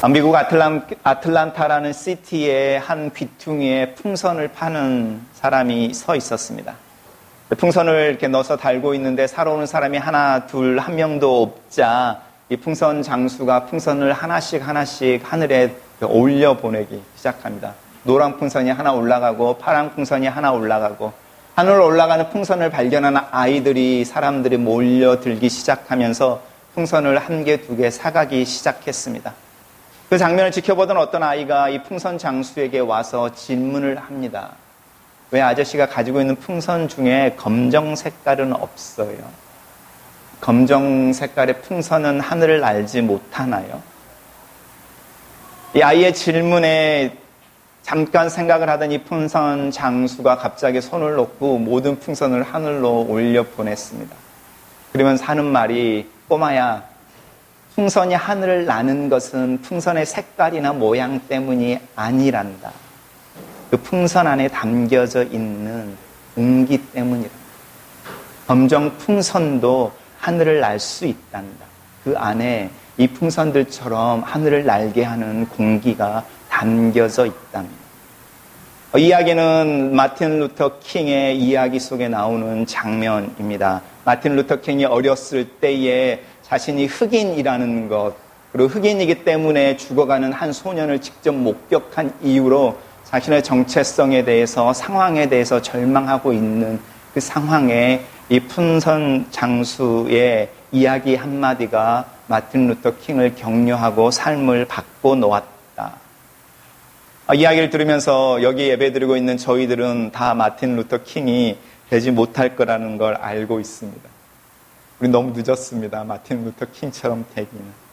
미국 아틀란타라는 시티의 한 귀퉁이에 풍선을 파는 사람이 서 있었습니다. 풍선을 이렇게 넣어서 달고 있는데 사러 오는 사람이 하나, 둘, 한 명도 없자 이 풍선 장수가 풍선을 하나씩 하늘에 올려 보내기 시작합니다. 노란 풍선이 하나 올라가고 파란 풍선이 하나 올라가고 하늘로 올라가는 풍선을 발견하는 아이들이 사람들이 몰려들기 시작하면서 풍선을 한 개, 두 개 사가기 시작했습니다. 그 장면을 지켜보던 어떤 아이가 이 풍선 장수에게 와서 질문을 합니다. 왜 아저씨가 가지고 있는 풍선 중에 검정 색깔은 없어요? 검정 색깔의 풍선은 하늘을 날지 못하나요? 이 아이의 질문에 잠깐 생각을 하던 이 풍선 장수가 갑자기 손을 놓고 모든 풍선을 하늘로 올려 보냈습니다. 그러면서 하는 말이, 꼬마야, 풍선이 하늘을 나는 것은 풍선의 색깔이나 모양 때문이 아니란다. 그 풍선 안에 담겨져 있는 공기 때문이란다. 검정 풍선도 하늘을 날 수 있단다. 그 안에 이 풍선들처럼 하늘을 날게 하는 공기가 담겨져 있답니다. 이 이야기는 마틴 루터 킹의 이야기 속에 나오는 장면입니다. 마틴 루터 킹이 어렸을 때에 자신이 흑인이라는 것, 그리고 흑인이기 때문에 죽어가는 한 소년을 직접 목격한 이후로 자신의 정체성에 대해서, 상황에 대해서 절망하고 있는 그 상황에 이 풍선 장수의 이야기 한마디가 마틴 루터 킹을 격려하고 삶을 바꿔 놓았다. 이야기를 들으면서 여기 예배드리고 있는 저희들은 다 마틴 루터 킹이 되지 못할 거라는 걸 알고 있습니다. 우리 너무 늦었습니다. 마틴 루터 킹처럼 되기는.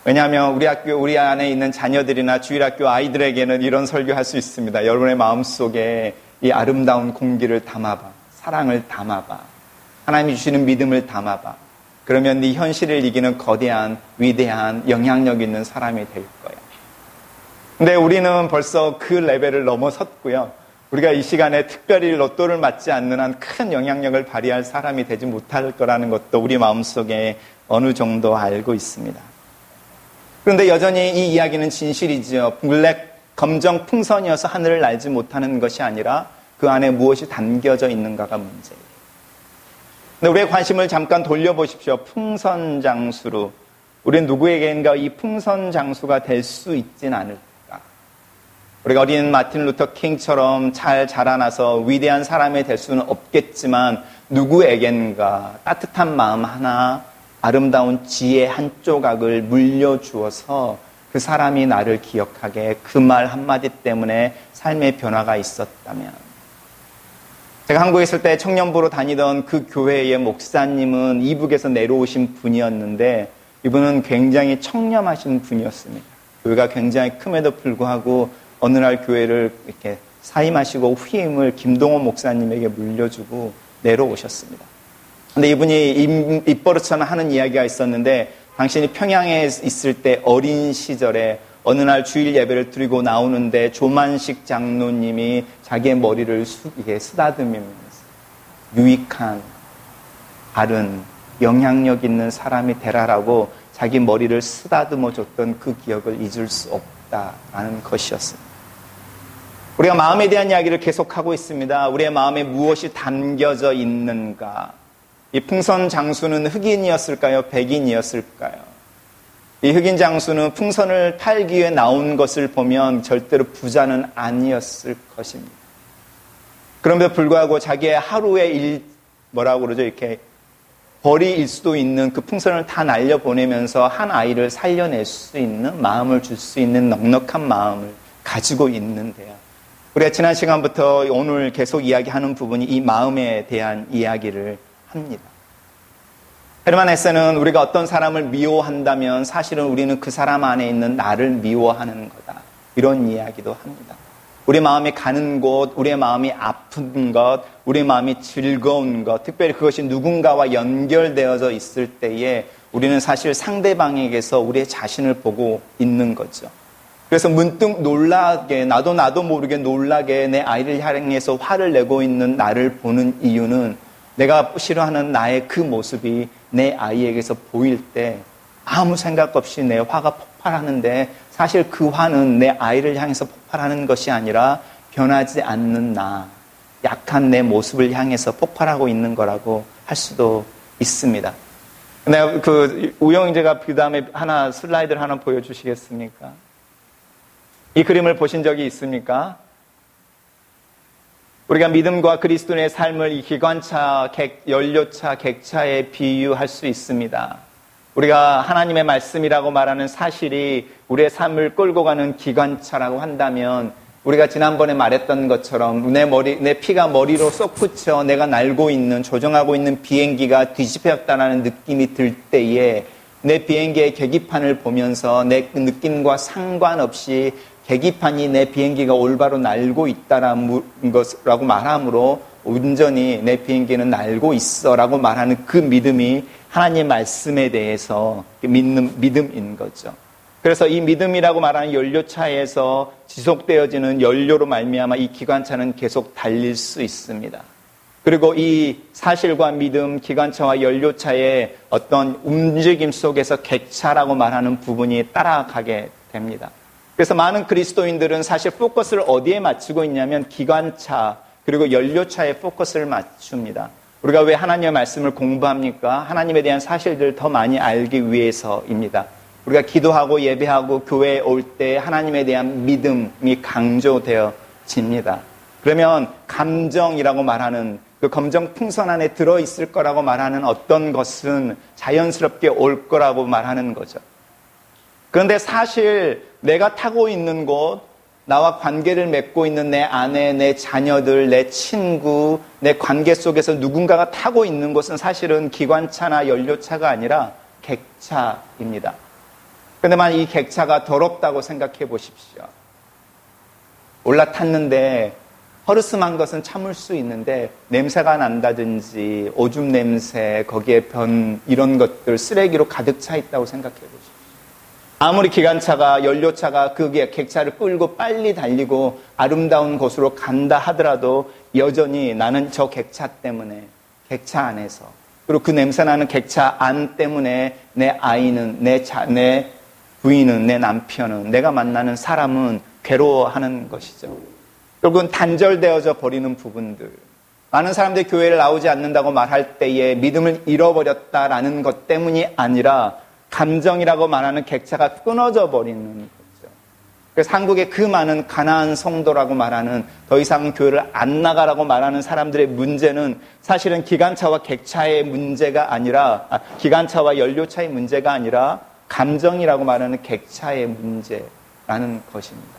왜냐하면 우리 안에 있는 자녀들이나 주일학교 아이들에게는 이런 설교할 수 있습니다. 여러분의 마음속에 이 아름다운 공기를 담아봐. 사랑을 담아봐. 하나님이 주시는 믿음을 담아봐. 그러면 네 현실을 이기는 거대한, 위대한, 영향력 있는 사람이 될 거야. 근데 우리는 벌써 그 레벨을 넘어섰고요. 우리가 이 시간에 특별히 로또를 맞지 않는 한 큰 영향력을 발휘할 사람이 되지 못할 거라는 것도 우리 마음속에 어느 정도 알고 있습니다. 그런데 여전히 이 이야기는 진실이죠. 검정 풍선이어서 하늘을 날지 못하는 것이 아니라 그 안에 무엇이 담겨져 있는가가 문제예요. 근데 우리의 관심을 잠깐 돌려보십시오. 풍선 장수로. 우리는 누구에게인가 이 풍선 장수가 될 수 있진 않을까? 우리가 어린 마틴 루터 킹처럼 잘 자라나서 위대한 사람이 될 수는 없겠지만 누구에겐가 따뜻한 마음 하나, 아름다운 지혜 한 조각을 물려주어서 그 사람이 나를 기억하게 그 말 한마디 때문에 삶의 변화가 있었다면. 제가 한국에 있을 때 청년부로 다니던 그 교회의 목사님은 이북에서 내려오신 분이었는데 이분은 굉장히 청렴하신 분이었습니다. 교회가 굉장히 큼에도 불구하고 어느 날 교회를 이렇게 사임하시고 후임을 김동원 목사님에게 물려주고 내려오셨습니다. 근데 이분이 입버릇처럼 하는 이야기가 있었는데 당신이 평양에 있을 때 어린 시절에 어느 날 주일 예배를 드리고 나오는데 조만식 장로님이 자기의 머리를 쓰다듬으면서 유익한, 바른, 영향력 있는 사람이 되라라고 자기 머리를 쓰다듬어 줬던 그 기억을 잊을 수 없다라는 것이었습니다. 우리가 마음에 대한 이야기를 계속하고 있습니다. 우리의 마음에 무엇이 담겨져 있는가? 이 풍선 장수는 흑인이었을까요? 백인이었을까요? 이 흑인 장수는 풍선을 팔기 위해 나온 것을 보면 절대로 부자는 아니었을 것입니다. 그럼에도 불구하고 자기의 하루의 이렇게 벌이일 수도 있는 그 풍선을 다 날려보내면서 한 아이를 살려낼 수 있는 마음을 줄 수 있는 넉넉한 마음을 가지고 있는데요. 우리가 지난 시간부터 오늘 계속 이야기하는 부분이 이 마음에 대한 이야기를 합니다. 헤르만 헤세는 우리가 어떤 사람을 미워한다면 사실은 우리는 그 사람 안에 있는 나를 미워하는 거다. 이런 이야기도 합니다. 우리 마음이 가는 곳, 우리의 마음이 아픈 것, 우리의 마음이 즐거운 것, 특별히 그것이 누군가와 연결되어져 있을 때에 우리는 사실 상대방에게서 우리의 자신을 보고 있는 거죠. 그래서 문득 놀라게, 나도 모르게 놀라게 내 아이를 향해서 화를 내고 있는 나를 보는 이유는 내가 싫어하는 나의 그 모습이 내 아이에게서 보일 때 아무 생각 없이 내 화가 폭발하는데 사실 그 화는 내 아이를 향해서 폭발하는 것이 아니라 변하지 않는 나, 약한 내 모습을 향해서 폭발하고 있는 거라고 할 수도 있습니다. 내가 우영재가 그 다음에 슬라이드를 하나 보여주시겠습니까? 이 그림을 보신 적이 있습니까? 우리가 믿음과 그리스도인의 삶을 이 기관차, 연료차, 객차에 비유할 수 있습니다. 우리가 하나님의 말씀이라고 말하는 사실이 우리의 삶을 끌고 가는 기관차라고 한다면 우리가 지난번에 말했던 것처럼 내 피가 머리로 솟구쳐 내가 날고 있는, 조종하고 있는 비행기가 뒤집혔다는 느낌이 들 때에 내 비행기의 계기판을 보면서 내 느낌과 상관없이 계기판이 내 비행기가 올바로 날고 있다라는 것라고 말하므로 온전히 내 비행기는 날고 있어라고 말하는 그 믿음이 하나님의 말씀에 대해서 믿는 믿음인 거죠. 그래서 이 믿음이라고 말하는 연료차에서 지속되어지는 연료로 말미암아 이 기관차는 계속 달릴 수 있습니다. 그리고 이 사실과 믿음, 기관차와 연료차의 어떤 움직임 속에서 객차라고 말하는 부분이 따라가게 됩니다. 그래서 많은 그리스도인들은 사실 포커스를 어디에 맞추고 있냐면 기관차 그리고 연료차에 포커스를 맞춥니다. 우리가 왜 하나님의 말씀을 공부합니까? 하나님에 대한 사실들을 더 많이 알기 위해서입니다. 우리가 기도하고 예배하고 교회에 올 때 하나님에 대한 믿음이 강조되어집니다. 그러면 감정이라고 말하는 그 감정 풍선 안에 들어있을 거라고 말하는 어떤 것은 자연스럽게 올 거라고 말하는 거죠. 그런데 사실 내가 타고 있는 곳, 나와 관계를 맺고 있는 내 아내, 내 자녀들, 내 친구, 내 관계 속에서 누군가가 타고 있는 곳은 사실은 기관차나 연료차가 아니라 객차입니다. 그런데 만약 이 객차가 더럽다고 생각해 보십시오. 올라탔는데 허르스만 것은 참을 수 있는데 냄새가 난다든지 오줌 냄새, 거기에 변 이런 것들 쓰레기로 가득 차 있다고 생각해 보십시오. 아무리 기관차가 연료차가 그 객차를 끌고 빨리 달리고 아름다운 곳으로 간다 하더라도 여전히 나는 저 객차 때문에 객차 안에서 그리고 그 냄새나는 객차 안 때문에 내 아이는 내 부인은 내 남편은 내가 만나는 사람은 괴로워하는 것이죠. 결국은 단절되어져 버리는 부분들. 많은 사람들이 교회를 나오지 않는다고 말할 때에 믿음을 잃어버렸다라는 것 때문이 아니라 감정이라고 말하는 객차가 끊어져 버리는 거죠. 그래서 한국의 그 많은 가난한 성도라고 말하는 더 이상 교회를 안 나가라고 말하는 사람들의 문제는 사실은 기관차와 객차의 문제가 아니라 기관차와 연료차의 문제가 아니라 감정이라고 말하는 객차의 문제라는 것입니다.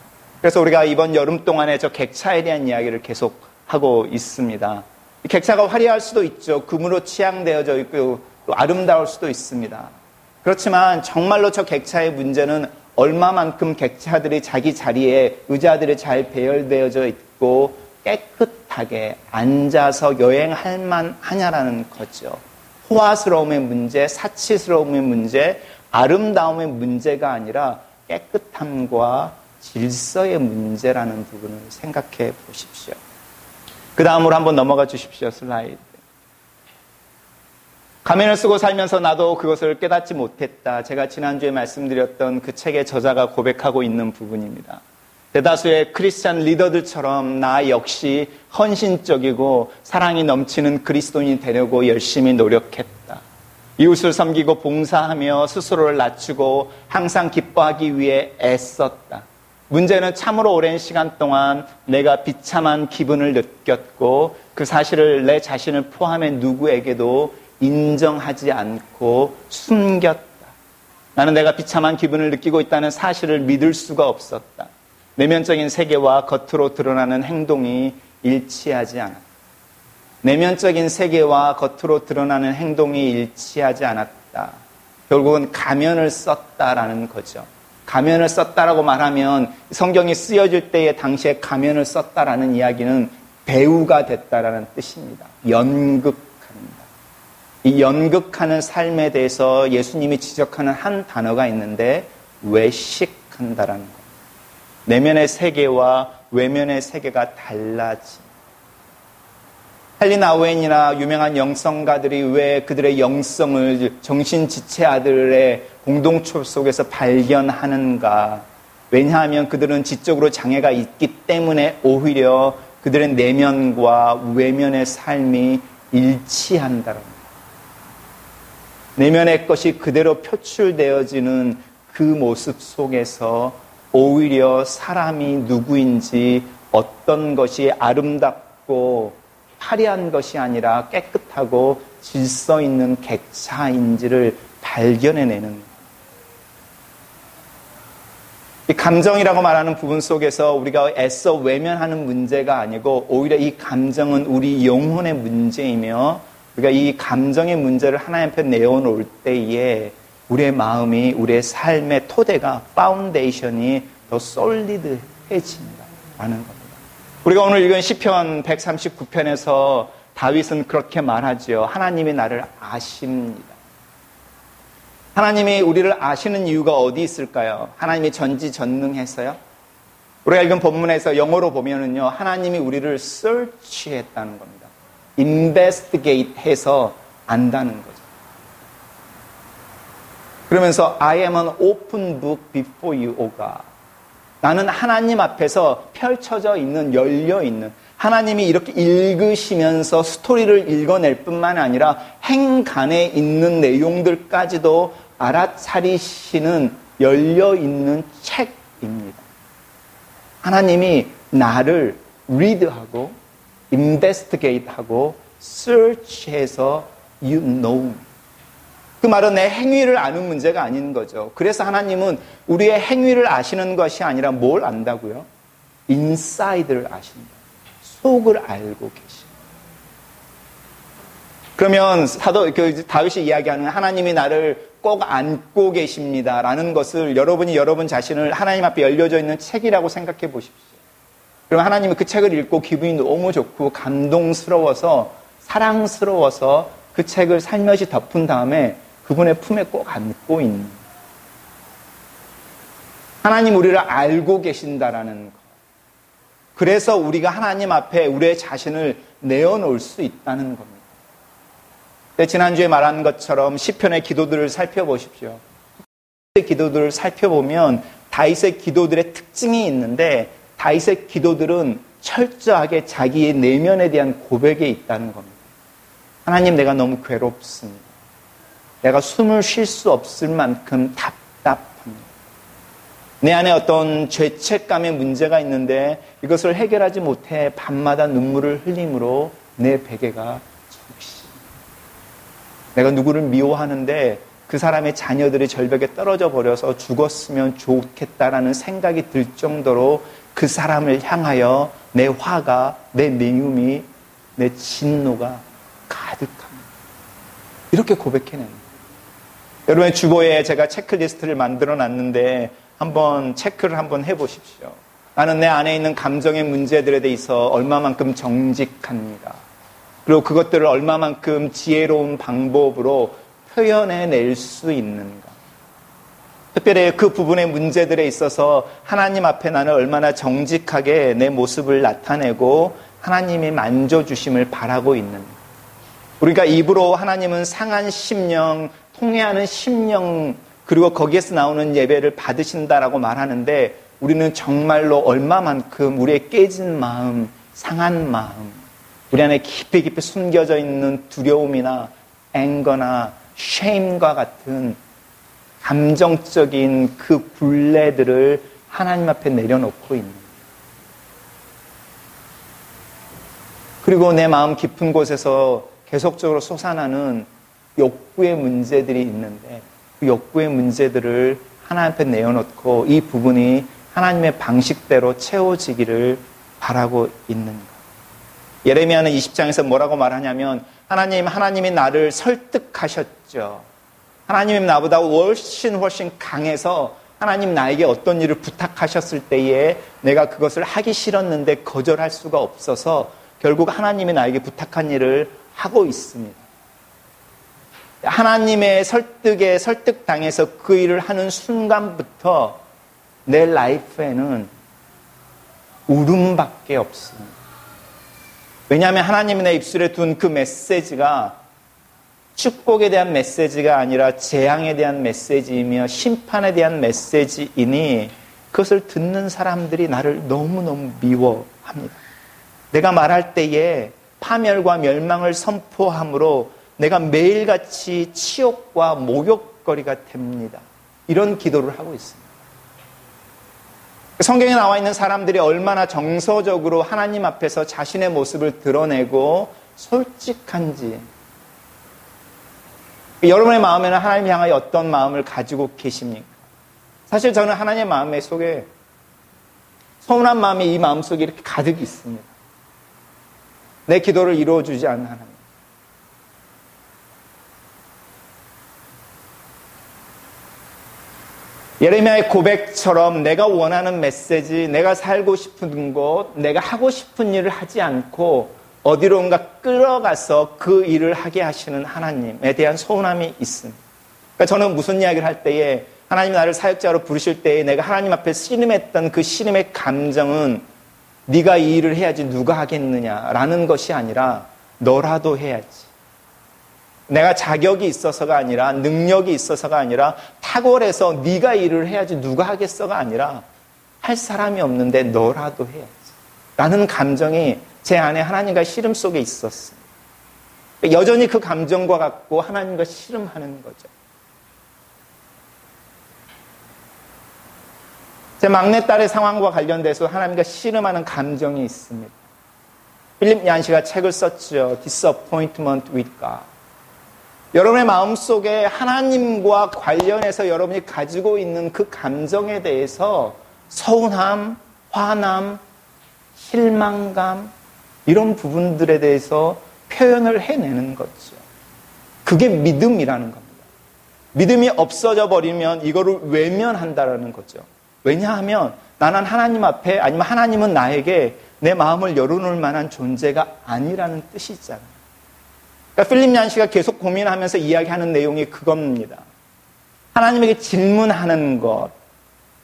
그래서 우리가 이번 여름 동안에 저 객차에 대한 이야기를 계속 하고 있습니다. 이 객차가 화려할 수도 있죠. 금으로 치향되어져 있고 또 아름다울 수도 있습니다. 그렇지만 정말로 저 객차의 문제는 얼마만큼 객차들이 자기 자리에 의자들이 잘 배열되어져 있고 깨끗하게 앉아서 여행할 만하냐라는 거죠. 호화스러움의 문제, 사치스러움의 문제, 아름다움의 문제가 아니라 깨끗함과 질서의 문제라는 부분을 생각해 보십시오. 그 다음으로 한번 넘어가 주십시오. 슬라이드. 가면을 쓰고 살면서 나도 그것을 깨닫지 못했다. 제가 지난주에 말씀드렸던 그 책의 저자가 고백하고 있는 부분입니다. 대다수의 크리스찬 리더들처럼 나 역시 헌신적이고 사랑이 넘치는 그리스도인이 되려고 열심히 노력했다. 이웃을 섬기고 봉사하며 스스로를 낮추고 항상 기뻐하기 위해 애썼다. 문제는 참으로 오랜 시간 동안 내가 비참한 기분을 느꼈고 그 사실을 내 자신을 포함해 누구에게도 인정하지 않고 숨겼다. 나는 내가 비참한 기분을 느끼고 있다는 사실을 믿을 수가 없었다. 내면적인 세계와 겉으로 드러나는 행동이 일치하지 않았다. 내면적인 세계와 겉으로 드러나는 행동이 일치하지 않았다. 결국은 가면을 썼다라는 거죠. 가면을 썼다라고 말하면 성경이 쓰여질 때에 당시에 가면을 썼다라는 이야기는 배우가 됐다라는 뜻입니다. 연극. 이 연극하는 삶에 대해서 예수님이 지적하는 한 단어가 있는데 외식한다라는 것. 내면의 세계와 외면의 세계가 달라진. 헨리 나우엔이나 유명한 영성가들이 왜 그들의 영성을 정신지체아들의 공동체 속에서 발견하는가? 왜냐하면 그들은 지적으로 장애가 있기 때문에 오히려 그들의 내면과 외면의 삶이 일치한다는 거예요. 내면의 것이 그대로 표출되어지는 그 모습 속에서 오히려 사람이 누구인지 어떤 것이 아름답고 화려한 것이 아니라 깨끗하고 질서 있는 객차인지를 발견해내는 이 감정이라고 말하는 부분 속에서 우리가 애써 외면하는 문제가 아니고 오히려 이 감정은 우리 영혼의 문제이며 우리가 이 감정의 문제를 하나님 앞에 내어놓을 때에 우리의 마음이 우리의 삶의 토대가 파운데이션이 더 솔리드해진다라는 겁니다. 우리가 오늘 읽은 시편 139편에서 다윗은 그렇게 말하죠. 하나님이 나를 아십니다. 하나님이 우리를 아시는 이유가 어디 있을까요? 하나님이 전지전능해서요? 우리가 읽은 본문에서 영어로 보면은요, 하나님이 우리를 search했다는 겁니다. investigate 해서 안다는 거죠. 그러면서 I am an open book before you, O God. 나는 하나님 앞에서 펼쳐져 있는, 열려 있는, 하나님이 이렇게 읽으시면서 스토리를 읽어낼 뿐만 아니라 행간에 있는 내용들까지도 알아차리시는 열려있는 책입니다. 하나님이 나를 read하고 investigate하고 search해서 you know me. 그 말은 내 행위를 아는 문제가 아닌 거죠. 그래서 하나님은 우리의 행위를 아시는 것이 아니라 뭘 안다고요? 인사이드를 아신다. 속을 알고 계십니다. 그러면 다윗이 이야기하는 하나님이 나를 꼭 안고 계십니다라는 것을 여러분이 여러분 자신을 하나님 앞에 열려져 있는 책이라고 생각해 보십시오. 그럼 하나님이 그 책을 읽고 기분이 너무 좋고 감동스러워서 사랑스러워서 그 책을 살며시 덮은 다음에 그분의 품에 꼭 안고 있는 하나님 우리를 알고 계신다라는 것. 그래서 우리가 하나님 앞에 우리의 자신을 내어놓을 수 있다는 겁니다. 지난주에 말한 것처럼 시편의 기도들을 살펴보십시오. 기도들을 살펴보면 다윗의 기도들의 특징이 있는데 다윗의 기도들은 철저하게 자기의 내면에 대한 고백에 있다는 겁니다. 하나님, 내가 너무 괴롭습니다. 내가 숨을 쉴 수 없을 만큼 답답합니다. 내 안에 어떤 죄책감의 문제가 있는데 이것을 해결하지 못해 밤마다 눈물을 흘림으로 내 베개가 적십니다. 내가 누구를 미워하는데 그 사람의 자녀들이 절벽에 떨어져 버려서 죽었으면 좋겠다라는 생각이 들 정도로 그 사람을 향하여 내 화가, 내 미움이, 내 진노가 가득합니다. 이렇게 고백해냅니다. 여러분의 주보에 제가 체크리스트를 만들어 놨는데 한번 체크를 한번 해보십시오. 나는 내 안에 있는 감정의 문제들에 대해서 얼마만큼 정직합니다. 그리고 그것들을 얼마만큼 지혜로운 방법으로 표현해낼 수 있는가. 특별히 그 부분의 문제들에 있어서 하나님 앞에 나는 얼마나 정직하게 내 모습을 나타내고 하나님이 만져주심을 바라고 있는가. 우리가 입으로 하나님은 상한 심령, 통회하는 심령, 그리고 거기에서 나오는 예배를 받으신다라고 말하는데 우리는 정말로 얼마만큼 우리의 깨진 마음, 상한 마음, 우리 안에 깊이 깊이 숨겨져 있는 두려움이나 앵거나 쉐임과 같은 감정적인 그 굴레들을 하나님 앞에 내려놓고 있는 거예요. 그리고 내 마음 깊은 곳에서 계속적으로 솟아나는 욕구의 문제들이 있는데 그 욕구의 문제들을 하나님 앞에 내어놓고 이 부분이 하나님의 방식대로 채워지기를 바라고 있는 것. 예레미야는 20장에서 뭐라고 말하냐면 하나님이 나를 설득하셨죠. 하나님이 나보다 훨씬 강해서 하나님 나에게 어떤 일을 부탁하셨을 때에 내가 그것을 하기 싫었는데 거절할 수가 없어서 결국 하나님이 나에게 부탁한 일을 하고 있습니다. 하나님의 설득에 설득당해서 그 일을 하는 순간부터 내 라이프에는 울음밖에 없습니다. 왜냐하면 하나님이 내 입술에 둔 그 메시지가 축복에 대한 메시지가 아니라 재앙에 대한 메시지이며 심판에 대한 메시지이니 그것을 듣는 사람들이 나를 너무너무 미워합니다. 내가 말할 때에 파멸과 멸망을 선포함으로 내가 매일같이 치욕과 모욕거리가 됩니다. 이런 기도를 하고 있습니다. 성경에 나와 있는 사람들이 얼마나 정서적으로 하나님 앞에서 자신의 모습을 드러내고 솔직한지, 여러분의 마음에는 하나님 향하여 어떤 마음을 가지고 계십니까? 사실 저는 하나님의 마음 속에 서운한 마음이 이 마음 속에 이렇게 가득 있습니다. 내 기도를 이루어주지 않는 하나님. 예레미야의 고백처럼 내가 원하는 메시지, 내가 살고 싶은 곳, 내가 하고 싶은 일을 하지 않고 어디론가 끌어가서 그 일을 하게 하시는 하나님에 대한 서운함이 있습니다. 그러니까 저는 무슨 이야기를 할 때에 하나님이 나를 사역자로 부르실 때에 내가 하나님 앞에 씨름했던 그 씨름의 감정은 네가 이 일을 해야지 누가 하겠느냐라는 것이 아니라 너라도 해야지. 내가 자격이 있어서가 아니라 능력이 있어서가 아니라 탁월해서 네가 일을 해야지 누가 하겠어가 아니라 할 사람이 없는데 너라도 해야지 라는 감정이 제 안에 하나님과 씨름 속에 있었어요. 여전히 그 감정과 같고 하나님과 씨름하는 거죠. 제 막내딸의 상황과 관련돼서 하나님과 씨름하는 감정이 있습니다. 필립 얀시가 책을 썼죠. Disappointment with God. 여러분의 마음속에 하나님과 관련해서 여러분이 가지고 있는 그 감정에 대해서 서운함, 화남, 실망감 이런 부분들에 대해서 표현을 해내는 거죠. 그게 믿음이라는 겁니다. 믿음이 없어져 버리면 이거를 외면한다라는 거죠. 왜냐하면 나는 하나님 앞에 아니면 하나님은 나에게 내 마음을 열어놓을 만한 존재가 아니라는 뜻이잖아요. 그러니까 필립 얀시가 계속 고민하면서 이야기하는 내용이 그겁니다. 하나님에게 질문하는 것,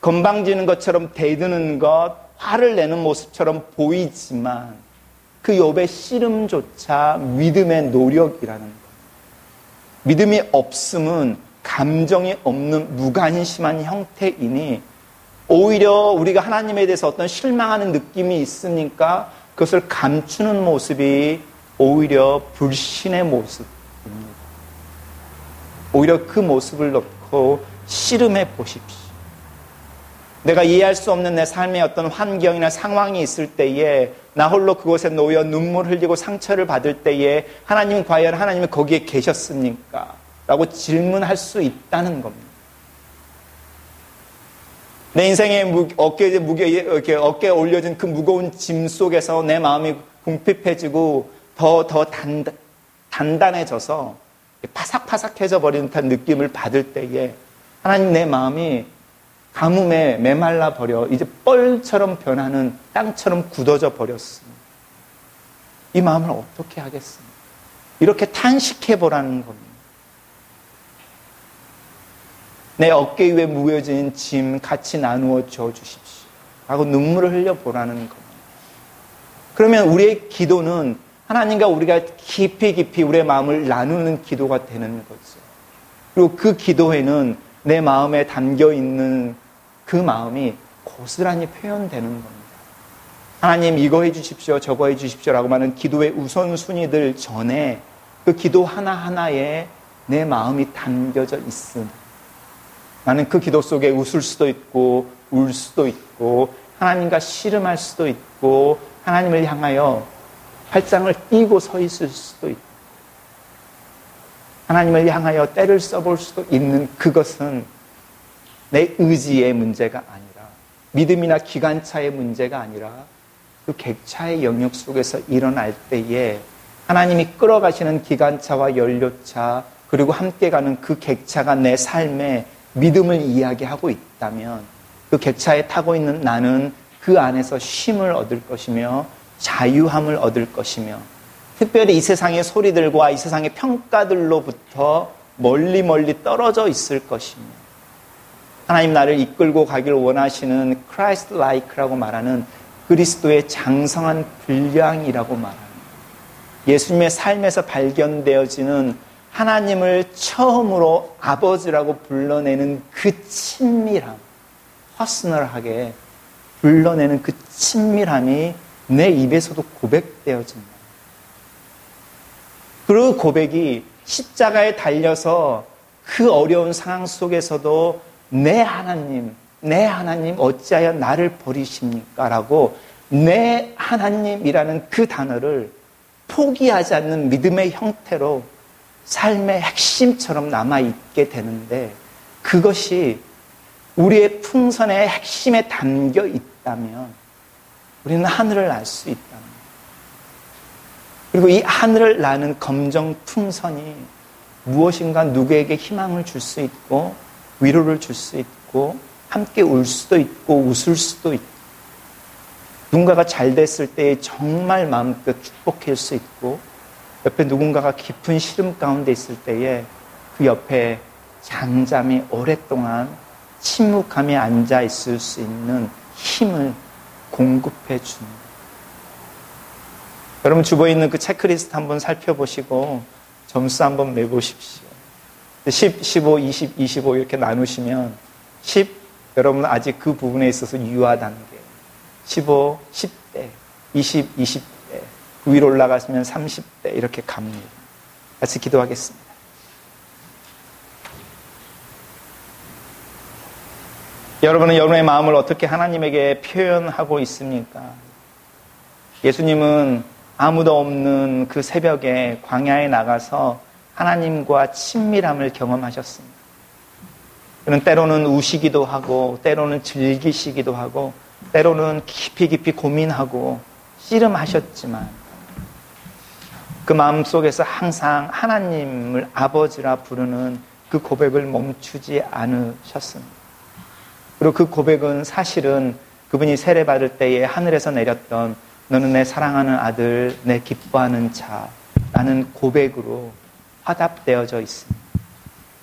건방지는 것처럼 대드는 것, 화를 내는 모습처럼 보이지만 그 욥의 씨름조차 믿음의 노력이라는 것. 믿음이 없음은 감정이 없는 무관심한 형태이니 오히려 우리가 하나님에 대해서 어떤 실망하는 느낌이 있으니까 그것을 감추는 모습이 오히려 불신의 모습입니다. 오히려 그 모습을 놓고 씨름해 보십시오. 내가 이해할 수 없는 내 삶의 어떤 환경이나 상황이 있을 때에 나 홀로 그곳에 놓여 눈물 흘리고 상처를 받을 때에 하나님은 과연 하나님은 거기에 계셨습니까? 라고 질문할 수 있다는 겁니다. 내 인생의 어깨에 올려진 그 무거운 짐 속에서 내 마음이 궁핍해지고 더 단단해져서 파삭파삭해져 버리는 듯한 느낌을 받을 때에 하나님 내 마음이 가뭄에 메말라 버려 이제 뻘처럼 변하는 땅처럼 굳어져 버렸습니다. 이 마음을 어떻게 하겠습니까? 이렇게 탄식해 보라는 겁니다. 내 어깨 위에 무거워진 짐 같이 나누어 줘 주십시오. 하고 눈물을 흘려 보라는 겁니다. 그러면 우리의 기도는 하나님과 우리가 깊이 우리의 마음을 나누는 기도가 되는 거죠. 그리고 그 기도에는 내 마음에 담겨 있는 그 마음이 고스란히 표현되는 겁니다. 하나님 이거 해 주십시오, 저거 해 주십시오라고 하는 기도의 우선순위들 전에 그 기도 하나하나에 내 마음이 담겨져 있습니다. 나는 그 기도 속에 웃을 수도 있고 울 수도 있고 하나님과 씨름할 수도 있고 하나님을 향하여 팔짱을 끼고 서 있을 수도 있고 하나님을 향하여 때를 써볼 수도 있는 그것은 내 의지의 문제가 아니라 믿음이나 기관차의 문제가 아니라 그 객차의 영역 속에서 일어날 때에 하나님이 끌어가시는 기관차와 연료차 그리고 함께 가는 그 객차가 내 삶에 믿음을 이야기하고 있다면 그 객차에 타고 있는 나는 그 안에서 쉼을 얻을 것이며 자유함을 얻을 것이며 특별히 이 세상의 소리들과 이 세상의 평가들로부터 멀리 떨어져 있을 것이며 하나님 나를 이끌고 가기를 원하시는 Christ-like라고 말하는 그리스도의 장성한 분량이라고 말합니다. 예수님의 삶에서 발견되어지는 하나님을 처음으로 아버지라고 불러내는 그 친밀함, 퍼스널하게 불러내는 그 친밀함이 내 입에서도 고백되어진다. 그 고백이 십자가에 달려서 그 어려운 상황 속에서도 내 하나님 어찌하여 나를 버리십니까? 라고 내 하나님이라는 그 단어를 포기하지 않는 믿음의 형태로 삶의 핵심처럼 남아있게 되는데, 그것이 우리의 풍선의 핵심에 담겨 있다면 우리는 하늘을 날 수 있다는 거예요. 그리고 이 하늘을 나는 검정 풍선이 무엇인가 누구에게 희망을 줄 수 있고 위로를 줄 수 있고 함께 울 수도 있고 웃을 수도 있고, 누군가가 잘 됐을 때 정말 마음껏 축복할 수 있고, 옆에 누군가가 깊은 시름 가운데 있을 때에 그 옆에 잠잠히 오랫동안 침묵하며 앉아 있을 수 있는 힘을 공급해 주는 거예요. 여러분, 주보에 있는 그 체크리스트 한번 살펴보시고 점수 한번 매보십시오. 10, 15, 20, 25 이렇게 나누시면 10, 여러분 아직 그 부분에 있어서 유아 단계, 15, 10대, 20, 20대, 위로 올라가시면 30대 이렇게 갑니다. 같이 기도하겠습니다. 여러분은 여러분의 마음을 어떻게 하나님에게 표현하고 있습니까? 예수님은 아무도 없는 그 새벽에 광야에 나가서 하나님과 친밀함을 경험하셨습니다. 그는 때로는 우시기도 하고, 때로는 즐기시기도 하고, 때로는 깊이 고민하고 씨름하셨지만 그 마음속에서 항상 하나님을 아버지라 부르는 그 고백을 멈추지 않으셨습니다. 그리고 그 고백은 사실은 그분이 세례받을 때에 하늘에서 내렸던 너는 내 사랑하는 아들, 내 기뻐하는 자라는 고백으로 화답되어져 있습니다.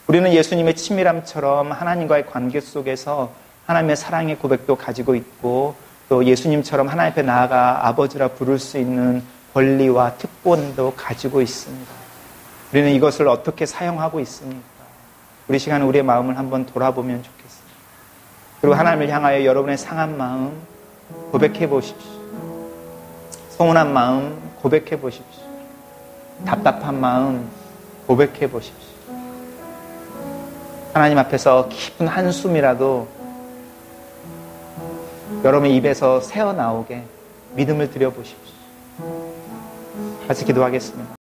우리는 예수님의 친밀함처럼 하나님과의 관계 속에서 하나님의 사랑의 고백도 가지고 있고, 또 예수님처럼 하나님 앞에 나아가 아버지라 부를 수 있는 권리와 특권도 가지고 있습니다. 우리는 이것을 어떻게 사용하고 있습니까? 우리 시간에 우리의 마음을 한번 돌아보면 좋겠습니다. 그리고 하나님을 향하여 여러분의 상한 마음 고백해 보십시오. 서운한 마음 고백해 보십시오. 답답한 마음 고백해 보십시오. 하나님 앞에서 깊은 한숨이라도 여러분의 입에서 새어나오게 믿음을 드려보십시오. 같이 기도하겠습니다.